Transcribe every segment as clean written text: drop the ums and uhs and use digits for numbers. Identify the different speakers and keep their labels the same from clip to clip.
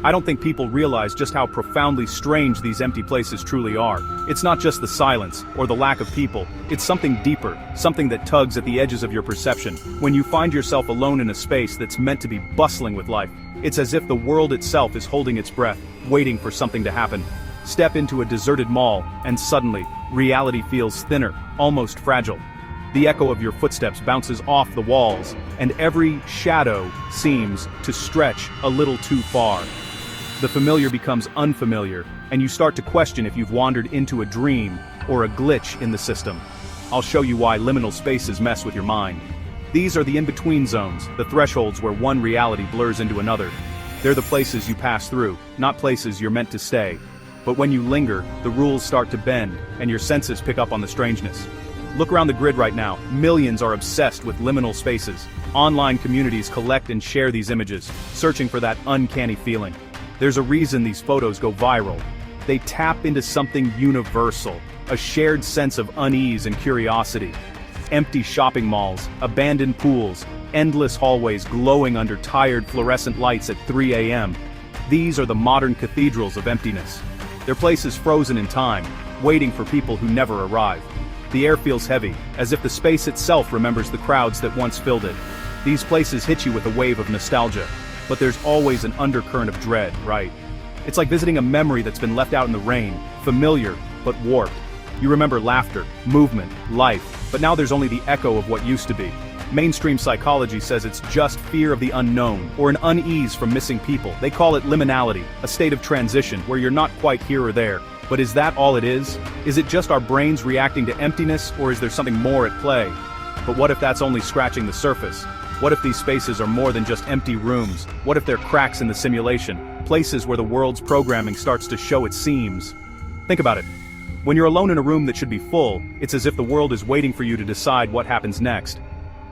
Speaker 1: I don't think people realize just how profoundly strange these empty places truly are. It's not just the silence, or the lack of people, it's something deeper, something that tugs at the edges of your perception. When you find yourself alone in a space that's meant to be bustling with life, it's as if the world itself is holding its breath, waiting for something to happen. Step into a deserted mall, and suddenly, reality feels thinner, almost fragile. The echo of your footsteps bounces off the walls, and every shadow seems to stretch a little too far. The familiar becomes unfamiliar, and you start to question if you've wandered into a dream or a glitch in the system. I'll show you why liminal spaces mess with your mind. These are the in-between zones, the thresholds where one reality blurs into another. They're the places you pass through, not places you're meant to stay. But when you linger, the rules start to bend, and your senses pick up on the strangeness. Look around the grid right now. Millions are obsessed with liminal spaces. Online communities collect and share these images, searching for that uncanny feeling. There's a reason these photos go viral. They tap into something universal, a shared sense of unease and curiosity. Empty shopping malls, abandoned pools, endless hallways glowing under tired fluorescent lights at 3 a.m. These are the modern cathedrals of emptiness. They're places frozen in time, waiting for people who never arrive. The air feels heavy, as if the space itself remembers the crowds that once filled it. These places hit you with a wave of nostalgia, but there's always an undercurrent of dread, right? It's like visiting a memory that's been left out in the rain, familiar, but warped. You remember laughter, movement, life, but now there's only the echo of what used to be. Mainstream psychology says it's just fear of the unknown, or an unease from missing people. They call it liminality, a state of transition where you're not quite here or there. But is that all it is? Is it just our brains reacting to emptiness, or is there something more at play? But what if that's only scratching the surface? What if these spaces are more than just empty rooms? What if they're cracks in the simulation, places where the world's programming starts to show its seams? Think about it. When you're alone in a room that should be full, it's as if the world is waiting for you to decide what happens next.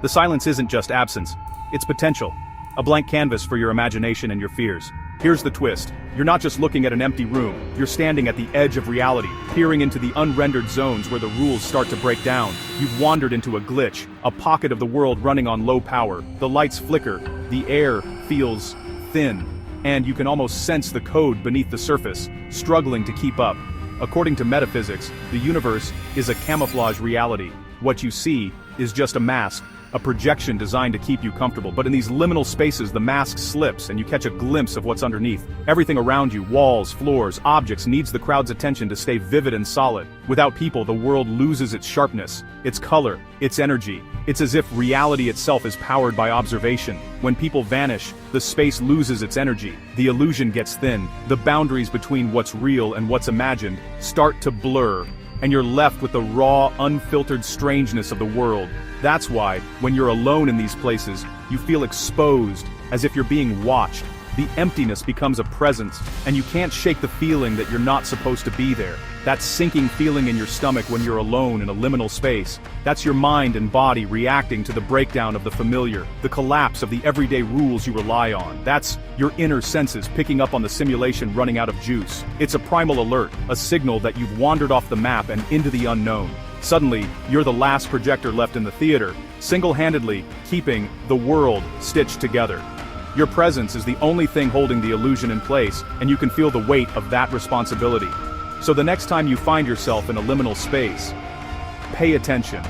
Speaker 1: The silence isn't just absence, it's potential. A blank canvas for your imagination and your fears. Here's the twist. You're not just looking at an empty room, you're standing at the edge of reality, peering into the unrendered zones where the rules start to break down. You've wandered into a glitch, a pocket of the world running on low power. The lights flicker, the air feels thin, and you can almost sense the code beneath the surface, struggling to keep up. According to metaphysics, the universe is a camouflage reality. What you see is just a mask, a projection designed to keep you comfortable. But in these liminal spaces, the mask slips and you catch a glimpse of what's underneath. Everything around you, walls, floors, objects, needs the crowd's attention to stay vivid and solid. Without people, the world loses its sharpness, its color, its energy. It's as if reality itself is powered by observation. When people vanish, the space loses its energy. The illusion gets thin. The boundaries between what's real and what's imagined start to blur, and you're left with the raw, unfiltered strangeness of the world. That's why, when you're alone in these places, you feel exposed, as if you're being watched. The emptiness becomes a presence, and you can't shake the feeling that you're not supposed to be there. That sinking feeling in your stomach when you're alone in a liminal space. That's your mind and body reacting to the breakdown of the familiar, the collapse of the everyday rules you rely on. That's your inner senses picking up on the simulation running out of juice. It's a primal alert, a signal that you've wandered off the map and into the unknown. Suddenly, you're the last projector left in the theater, single-handedly keeping the world stitched together. Your presence is the only thing holding the illusion in place, and you can feel the weight of that responsibility. So the next time you find yourself in a liminal space, pay attention.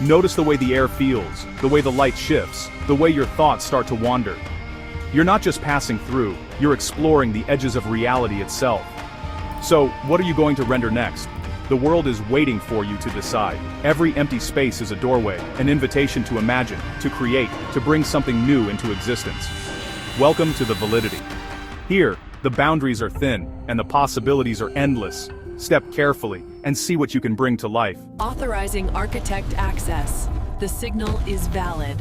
Speaker 1: Notice the way the air feels, the way the light shifts, the way your thoughts start to wander. You're not just passing through, you're exploring the edges of reality itself. So, what are you going to render next? The world is waiting for you to decide. Every empty space is a doorway, an invitation to imagine, to create, to bring something new into existence. Welcome to the Validity. Here, the boundaries are thin, and the possibilities are endless. Step carefully, and see what you can bring to life.
Speaker 2: Authorizing architect access. The signal is valid.